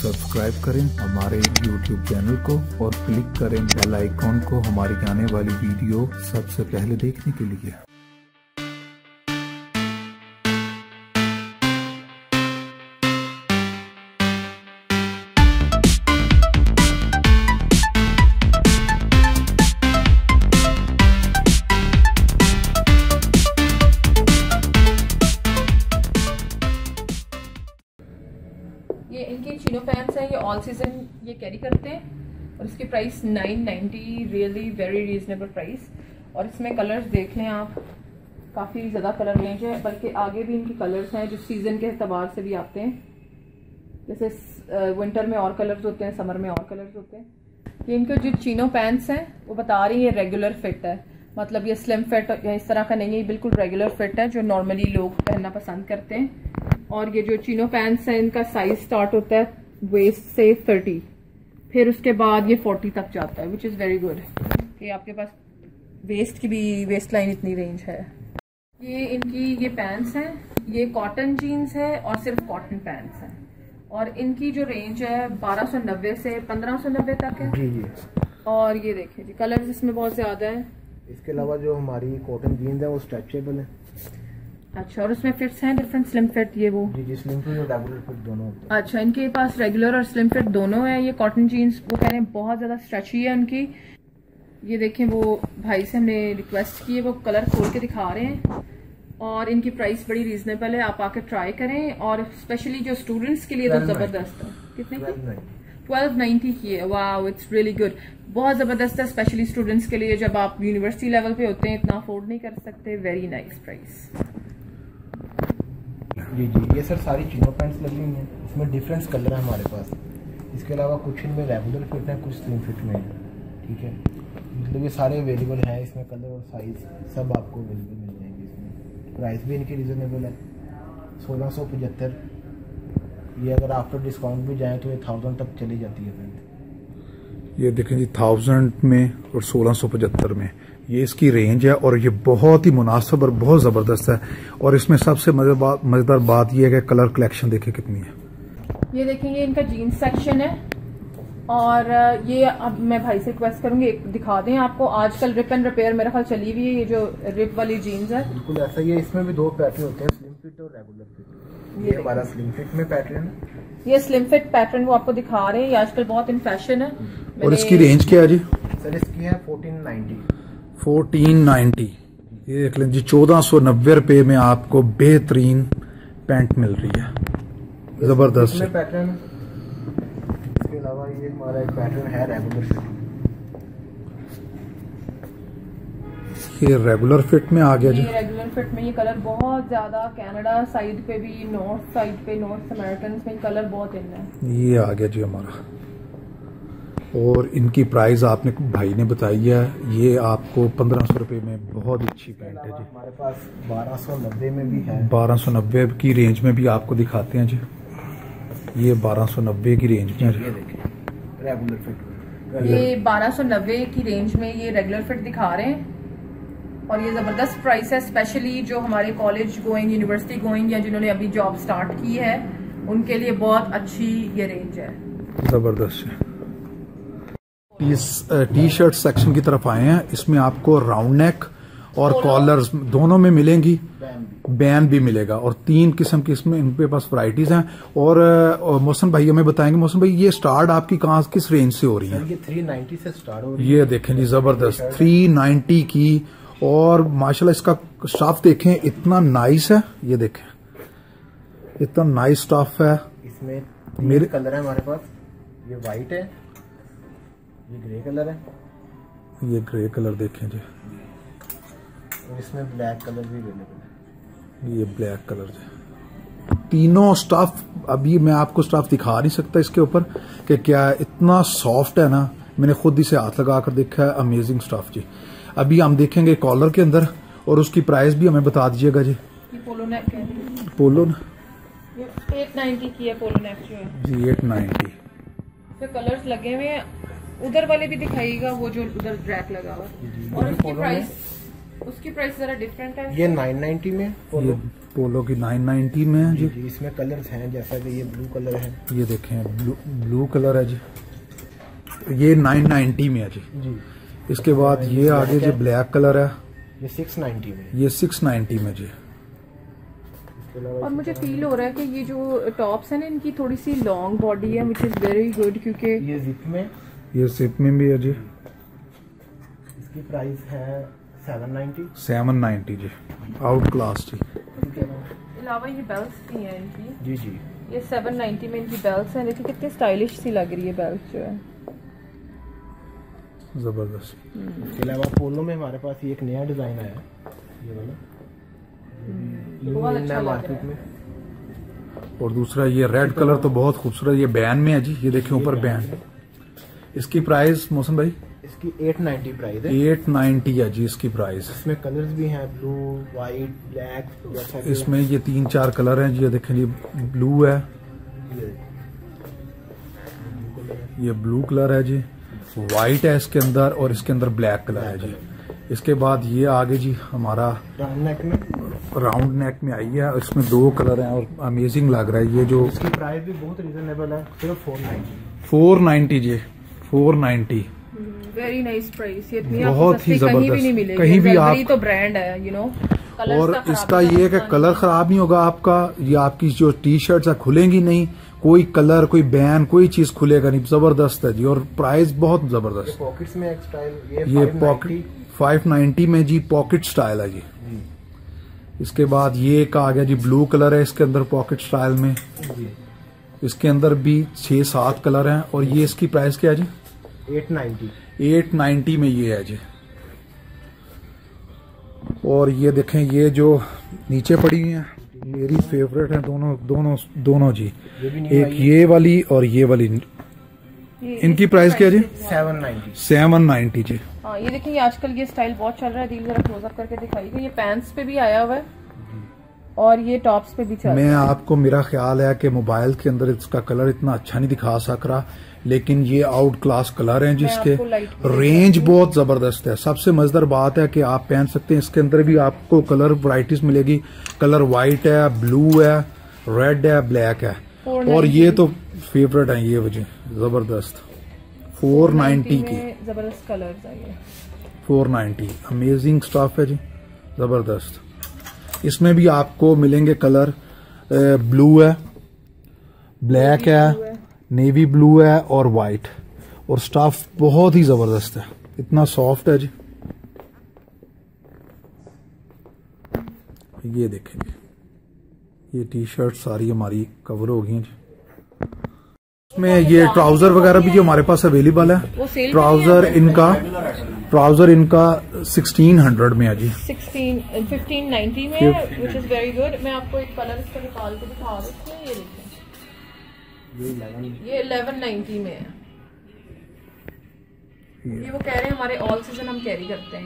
Subscribe करें हमारे YouTube channel को और क्लिक करें बेल आइकॉन को हमारी आने वाली वीडियो सबसे पहले देखने के लिए। ये इनके चीनो पैंट्स हैं, ये ऑल सीजन ये कैरी करते हैं और इसकी price 990, really very reasonable price. और इसमें कलर्स देख लें आप, काफ़ी ज़्यादा कलर रेंज है, बल्कि आगे भी इनके कलर्स हैं जो सीज़न के एतबार से भी आते हैं। जैसे विंटर में और कलर्स होते हैं, समर में और कलर्स होते हैं। ये इनके जो चीनो पैंट्स हैं वो बता रही है रेगुलर फिट है, मतलब ये स्लिम फिट या इस तरह का नहीं है, बिल्कुल रेगुलर फिट है जो नॉर्मली लोग पहनना पसंद करते हैं। और ये जो चीनो पैंट्स हैं इनका साइज स्टार्ट होता है वेस्ट से 30, फिर उसके बाद ये 40 तक जाता है, विच इज़ वेरी गुड कि आपके पास वेस्ट की भी वेस्ट लाइन इतनी रेंज है। ये इनकी ये पैंट्स हैं, ये कॉटन जीन्स है और सिर्फ कॉटन पैंट्स हैं और इनकी जो रेंज है 1290 से 1590 तक है। जी। और ये देखिए जी कलर्स इसमें बहुत ज्यादा है। इसके अलावा जो हमारी कॉटन जीन्स है वो स्ट्रेचेबल है। अच्छा, और उसमें फिट्स हैं डिफरेंट, स्लिम फिट ये वो जी स्लिम फिट और रेगुलर फिट दोनों होते हैं। अच्छा, इनके पास रेगुलर और स्लिम फिट दोनों है। ये कॉटन जीन्स वो कह रहे हैं बहुत ज्यादा स्ट्रेची है उनकी। ये देखें वो भाई से हमने रिक्वेस्ट की है, वो कलर खोल के दिखा रहे हैं और इनकी प्राइस बड़ी रीजनेबल है, आप आके ट्राई करें। और स्पेशली जो स्टूडेंट्स के लिए तो जबरदस्त है। कितने की? 1290 की है। वाओ, इट्स रियली गुड, बहुत जबरदस्त है, स्पेशली स्टूडेंट्स के लिए जब आप यूनिवर्सिटी लेवल पे होते हैं, इतना अफोर्ड नहीं कर सकते। Very nice price. जी ये सर सारी चीनो पैंट्स लगी हुई हैं, इसमें डिफरेंस कलर है हमारे पास। इसके अलावा कुछ इनमें रेगुलर फिट है, कुछ स्लिम फिट में है। ठीक है, मतलब ये सारे अवेलेबल हैं, इसमें कलर और साइज सब आपको अवेलेबल मिल जाएंगे। इसमें प्राइस भी इनकी रीज़नेबल है, 1675। ये अगर आफ्टर डिस्काउंट भी जाए तो ये 1000 तक चली जाती है पैंट। ये देखें जी 1000 में और 1675 में ये इसकी रेंज है और ये बहुत ही मुनासिब और बहुत ज़बरदस्त है। और इसमें सबसे मज़ेदार बात यह है कि कलर कलेक्शन देखें कितनी है। ये देखेंगे इनका जीन्स सेक्शन है और ये अब मैं भाई से रिक्वेस्ट करूंगी एक दिखा दें आपको। आजकल रिप एंड रिपेयर मेरा ख्याल चली हुई है, ये जो रिप वाली जीन्स है बिल्कुल ऐसा ही है। इसमें भी दो पैटर्न होते हैं, स्लिम फिट और रेगुलर फिट। ये हमारा स्लिम फिट में पैटर्न है, ये स्लिम फिट पैटर्न वो आपको दिखा रहे हैं, ये आजकल बहुत इन फैशन है। और इसकी रेंज क्या है जी? सर इसकी है 1490। ये देख लें जी 1490 रुपये में आपको बेहतरीन पैंट मिल रही है, जबरदस्त पैटर्न। इसके अलावा ये हमारा एक पैटर्न है रेगुलर फिट। ये रेगुलर फिट में आ गया जी। ये रेगुलर फिट में ये कलर बहुत ज्यादा, कनाडा साइड पे भी, नॉर्थ साइड पे, नॉर्थ अमेरिकन में कलर बहुत इन है। ये आ गया जी हमारा। और इनकी प्राइस आपने भाई ने बताई है, ये आपको 1500 रुपये में बहुत अच्छी पैंट है जी। हमारे पास 1290 में भी है, 1290 की रेंज में भी आपको दिखाते हैं जी। ये 1290 की रेंज में, ये देखिए रेगुलर फिट। ये 1290 की रेंज में ये रेगुलर फिट दिखा रहे हैं और ये जबरदस्त प्राइस है, स्पेशली जो हमारे कॉलेज गोइंग, यूनिवर्सिटी गोइंग या जिन्होंने अभी जॉब स्टार्ट की है उनके लिए बहुत अच्छी ये रेंज है, जबरदस्त है। इस टी शर्ट सेक्शन की तरफ आए हैं, इसमें आपको राउंड नेक और कॉलर्स दोनों में मिलेंगी, बैन भी मिलेगा और 3 किस्म की इसमें इनके पास वैरायटीज हैं। और मौसम भाई हमें बताएंगे, मौसम भाई ये स्टार्ट आपकी कहाँ किस रेंज से हो रही है? ये 390 से स्टार्ट हो रही है। ये देखें जी जबरदस्त 390 की, और माशाल्लाह इसका स्टाफ देखें इतना नाइस है। ये देखें इतना नाइस स्टाफ है। इसमें मेरे कलर है हमारे पास, ये वाइट है, ये ग्रे कलर है, ये ग्रे कलर देखें जी, और इसमें ब्लैक कलर भी अवेलेबल है। ये ब्लैक कलर जी। तीनों स्टाफ अभी मैं आपको स्टाफ दिखा नहीं सकता इसके ऊपर कि क्या इतना सॉफ्ट है ना, मैंने खुद इसे हाथ लगा कर देखा है, अमेजिंग स्टाफ जी। अभी हम देखेंगे कॉलर के अंदर और उसकी प्राइस भी हमें बता दीजिएगा जी। पोलो नेक है, पोलो 890 की है पोलो नेक जो है जी, 890। तो कलर्स लगे हुए हैं, उधर वाले भी दिखाइएगा वो जो उधर ड्रैक लगा हुआ, और उसकी प्राइस उसकी प्राइस जरा डिफरेंट है। ये 990 में, ये पोलो की 990 में है जी। इसमें कलर्स हैं, जैसा कि ये ब्लू कलर है, ये देखें ब्लू कलर है जी, ये 990 में है जी। इसके बाद ये आगे जी ब्लैक कलर है, ये 690 में, ये 690 में जी। और मुझे फील हो रहा है कि ये जो टॉप्स है ना इनकी थोड़ी सी लॉन्ग बॉडी है, विच इज वेरी गुड, क्योंकि ये जिप में, ये जिप में भी है जी। इसकी प्राइस है 790 जी, आउट क्लास जी। अलावा ये बेल्ट भी हैं इनकी जी। ये 790 में इनकी बेल्ट हैं। देखिए कितनी स्टाइलिश सी लग रही है बेल्ट जो है, जबरदस्त। इसके अलावा पोलो में हमारे पास ये एक नया डिजाइन आया है, ये वाला बहुत अच्छा लग मार्केट रहा है। में। और दूसरा ये रेड कलर तो बहुत खूबसूरत, ये बैन में है जी, ये देखिए ऊपर बैन। इसकी प्राइस मौसम भाई, इसकी 890 प्राइस है। 890 है जी इसकी प्राइस। इसमें कलर्स भी हैं, ब्लू, वाइट, ब्लैक, जैसा कि इसमें ये 3-4 कलर हैं जी। ये देखें जी, ब्लू है, ये ब्लू कलर है जी, वाइट है इसके अंदर, और इसके अंदर ब्लैक कलर है जी। इसके बाद ये आगे जी हमारा राउंड नेक में आई है, इसमें 2 कलर हैं और अमेजिंग लग रहा है। ये जो इसकी प्राइस भी बहुत रीजनेबल है, सिर्फ 490 जी, 490। वेरी नाइस प्राइस, ये इतनी बहुत ही कहीं भी नहीं जबरदस्त, मिलेगी। कहीं भी आप तो ब्रांड है, यू नो। और इसका ये है कि कलर खराब नहीं होगा आपका, ये आपकी जो टी शर्ट्स है खुलेंगी नहीं, कोई कलर, कोई बैन, कोई चीज खुलेगा नहीं। जबरदस्त है जी, और प्राइस बहुत जबरदस्त। पॉकेट्स में एक स्टाइल, ये पॉकेट 590 में जी, पॉकेट स्टाइल है जी। इसके बाद ये एक आ गया जी, ब्लू कलर है इसके अंदर पॉकेट स्टाइल में। इसके अंदर भी 6-7 कलर हैं, और ये इसकी प्राइस क्या है जी? 890 में ये है जी। और ये देखें, ये जो नीचे पड़ी हुई हैं मेरी फेवरेट है, दोनों जी। एक ये वाली और ये वाली। इनकी प्राइस क्या है जी? 790 जी। हाँ, ये देखिए आजकल ये स्टाइल बहुत चल रहा है। दिल जरा क्लोज अप करके दिखाइएगा। ये पैंट्स पे भी आया हुआ है और ये टॉप्स पे भी चल रहा है। मैं आपको, मेरा ख्याल है कि मोबाइल के अंदर इसका कलर इतना अच्छा नहीं दिखा सक रहा, लेकिन ये आउट क्लास कलर हैं जिसके रेंज बहुत जबरदस्त है। सबसे मजेदार बात है कि आप पहन सकते हैं, इसके अंदर भी आपको कलर वैरायटीज मिलेगी। कलर व्हाइट है, ब्लू है, रेड है, ब्लैक है, और ये तो फेवरेट है ये वजह जबरदस्त। 490 की जबरदस्त कलर है ये। 490 अमेजिंग स्टफ है जी, जबरदस्त। इसमें भी आपको मिलेंगे कलर, ब्लू है, ब्लैक है, नेवी ब्लू है और वाइट, और स्टफ बहुत ही जबरदस्त है, इतना सॉफ्ट है जी। ये देखेंगे, ये टी शर्ट सारी हमारी कवर हो गई हैं जी। इसमें ये ट्राउजर वगैरह भी जो हमारे पास अवेलेबल है। ट्राउजर इनका 1600 में है जी। 1590 में, विच इज वेरी गुड। मैं आपको एक कलर इसका निकाल के दिखा रही हूँ। ये देखिए, ये 1190 में है। ये वो कह रहे हैं हमारे ऑल सीजन हम कैरी करते हैं।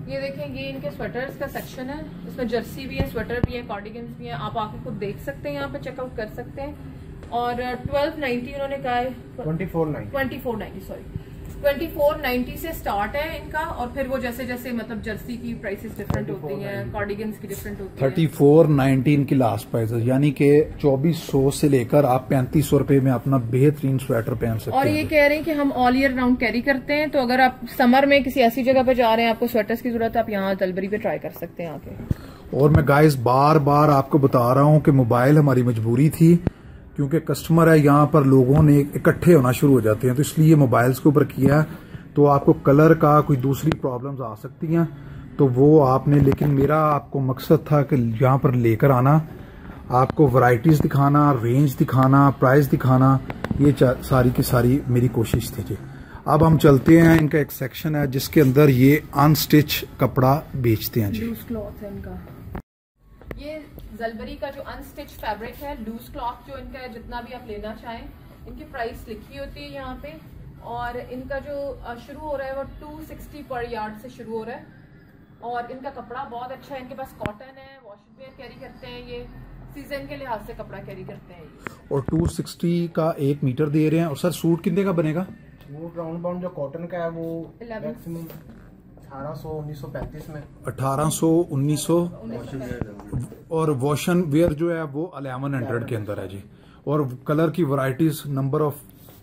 ये देखें, ये इनके स्वेटर्स का सेक्शन है। इसमें जर्सी भी है, स्वेटर भी है, कार्डिगन्स भी है। आप आके खुद देख सकते हैं, यहाँ पे चेकआउट कर सकते हैं। और 1290 उन्होंने कहा है, 2490 से स्टार्ट है इनका। और फिर वो जैसे जैसे मतलब जर्सी की प्राइसेस डिफरेंट होती हैं, कार्डिगन्स की डिफरेंट होती हैं। 3490 इनकी लास्ट प्राइस है, यानी कि 2400 से लेकर आप 3500 रुपए में अपना बेहतरीन स्वेटर पहन सकते हैं। और ये कह रहे हैं कि हम ऑल ईयर राउंड कैरी करते हैं, तो अगर आप समर में किसी ऐसी जगह पे जा रहे हैं, आपको स्वेटर्स की जरूरत है, आप यहाँ दलबरी पे ट्राई कर सकते हैं आके। और मैं गाइस बार बार आपको बता रहा हूँ कि मोबाइल हमारी मजबूरी थी, क्योंकि कस्टमर है यहाँ पर, लोगों ने इकट्ठे होना शुरू हो जाते हैं, तो इसलिए मोबाइल्स के ऊपर किया है। तो आपको कलर का कोई दूसरी प्रॉब्लम्स आ सकती हैं, तो वो आपने, लेकिन मेरा आपको मकसद था कि यहाँ पर लेकर आना, आपको वैरायटीज दिखाना, रेंज दिखाना, प्राइस दिखाना, ये सारी की सारी मेरी कोशिश थी जी। अब हम चलते हैं, इनका एक सेक्शन है जिसके अंदर ये अनस्टिच कपड़ा बेचते हैं जी। लूज क्लॉथ है इनका। ये जलबरी का जो अनस्टिच फैब्रिक है, लूज क्लॉथ जो इनका है, जितना भी आप लेना चाहें, इनकी प्राइस लिखी होती है यहाँ पे। और इनका जो शुरू हो रहा है वो 260 पर यार्ड से शुरू हो रहा है। और इनका कपड़ा बहुत अच्छा है, इनके पास कॉटन है, वॉशिंग वेयर कैरी करते हैं, ये सीजन के लिहाज से कपड़ा कैरी करते हैं ये। और 260 का 1 मीटर दे रहे हैं। और सर सूट कितने का बनेगा? वो राउंड बाउंड जो कॉटन का है वो मैक्सिमम 1800 1935 में 1800 1900 और वॉशन वेयर जो है वो 1100 के अंदर है जी। और कलर की वैरायटीज नंबर ऑफ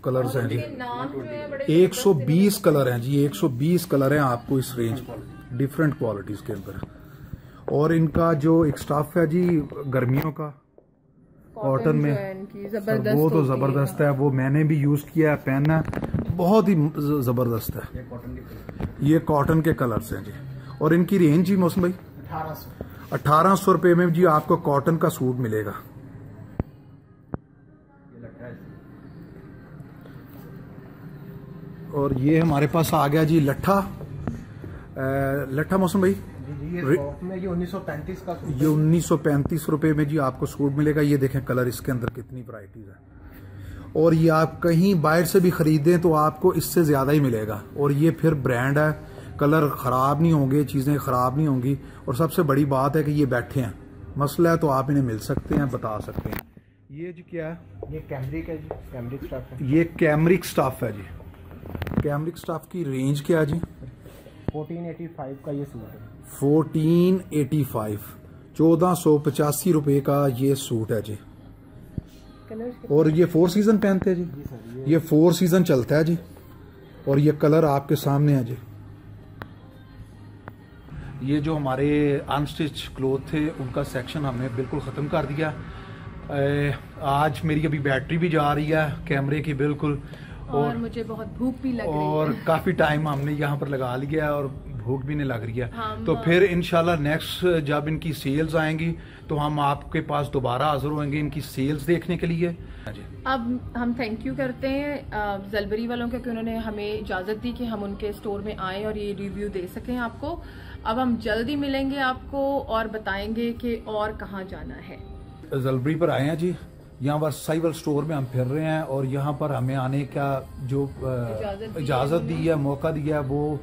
कलर्स हैं जी, 120 कलर हैं जी, 120 कलर हैं आपको इस रेंज डिफरेंट क्वालिटीज के अंदर। और इनका जो एक स्टफ है जी गर्मियों का कॉटन में, वो तो जबरदस्त है, वो मैंने भी यूज किया है, पहना बहुत ही जबरदस्त है। ये कॉटन के कलर्स हैं जी। और इनकी रेंज जी मौसम भाई 1800 रुपए में जी आपको कॉटन का सूट मिलेगा। और ये हमारे पास आ गया जी लट्ठा। लट्ठा मौसम भाई ये 1935 का सूट, ये 1935 रुपए में जी आपको सूट मिलेगा। ये देखें कलर इसके अंदर कितनी वैरायटीज है। और ये आप कहीं बाहर से भी खरीदें तो आपको इससे ज्यादा ही मिलेगा। और ये फिर ब्रांड है, कलर खराब नहीं होंगे, चीजें खराब नहीं होंगी। और सबसे बड़ी बात है कि ये बैठे हैं, मसला है तो आप इन्हें मिल सकते हैं, बता सकते हैं। ये जी क्या है? ये कैमरिक है जी, कैमरिक स्टफ है। ये कैमरिक स्टफ है जी। कैमरिक स्टफ की रेंज क्या है जी? 1485 का ये सूट है। 1485 1485 रुपए का ये सूट है जी। और ये 4 सीजन पहनते हैं जी, ये 4 सीजन चलता है जी। और ये कलर आपके सामने है जी। ये जो हमारे अनस्टिच क्लोथ थे उनका सेक्शन हमने बिल्कुल ख़त्म कर दिया। आज मेरी अभी बैटरी भी जा रही है कैमरे की बिल्कुल, और मुझे बहुत भूख भी लग रही है और काफ़ी टाइम हमने यहाँ पर लगा लिया और भूख भी नहीं लग रही है। तो फिर इंशाल्लाह नेक्स्ट जब इनकी सेल्स आएंगी तो हम आपके पास दोबारा हाजिर होंगे इनकी सेल्स देखने के लिए। अब हम थैंक यू करते हैं ज़लबरी वालों को कि उन्होंने हमें इजाज़त दी कि हम उनके स्टोर में आए और ये रिव्यू दे सकें आपको। अब हम जल्दी मिलेंगे आपको और बताएंगे कि और कहाँ जाना है। ज़लबरी पर आए हैं जी, यहाँ पर साइबर स्टोर में हम फिर रहे हैं और यहाँ पर हमें आने का जो इजाज़त दी है, मौका दिया है, वो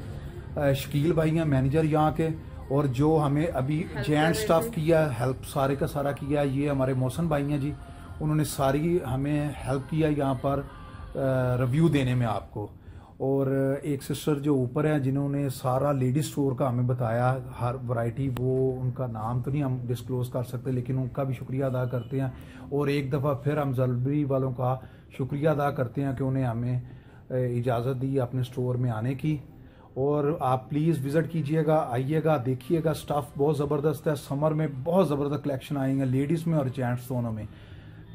शकील भाई हैं मैनेजर यहाँ के। और जो हमें अभी जेंट स्टाफ किया, हेल्प सारे का सारा किया, ये हमारे मौसन भाई हैं जी। उन्होंने सारी हमें हेल्प किया यहाँ पर रिव्यू देने में आपको। और एक सिस्टर जो ऊपर हैं जिन्होंने सारा लेडीज स्टोर का हमें बताया, हर वैरायटी, वो उनका नाम तो नहीं हम डिस्क्लोज कर सकते लेकिन उनका भी शुक्रिया अदा करते हैं। और एक दफ़ा फिर हम ज़लबरी वालों का शुक्रिया अदा करते हैं कि उन्हें हमें इजाज़त दी अपने स्टोर में आने की। और आप प्लीज़ विज़िट कीजिएगा, आइएगा, देखिएगा, स्टाफ बहुत ज़बरदस्त है। समर में बहुत ज़बरदस्त कलेक्शन आएंगे लेडीज़ में और जेंट्स दोनों में।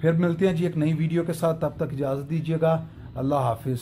फिर मिलते हैं जी एक नई वीडियो के साथ, तब तक इजाज़त दीजिएगा। अल्लाह हाफिज़।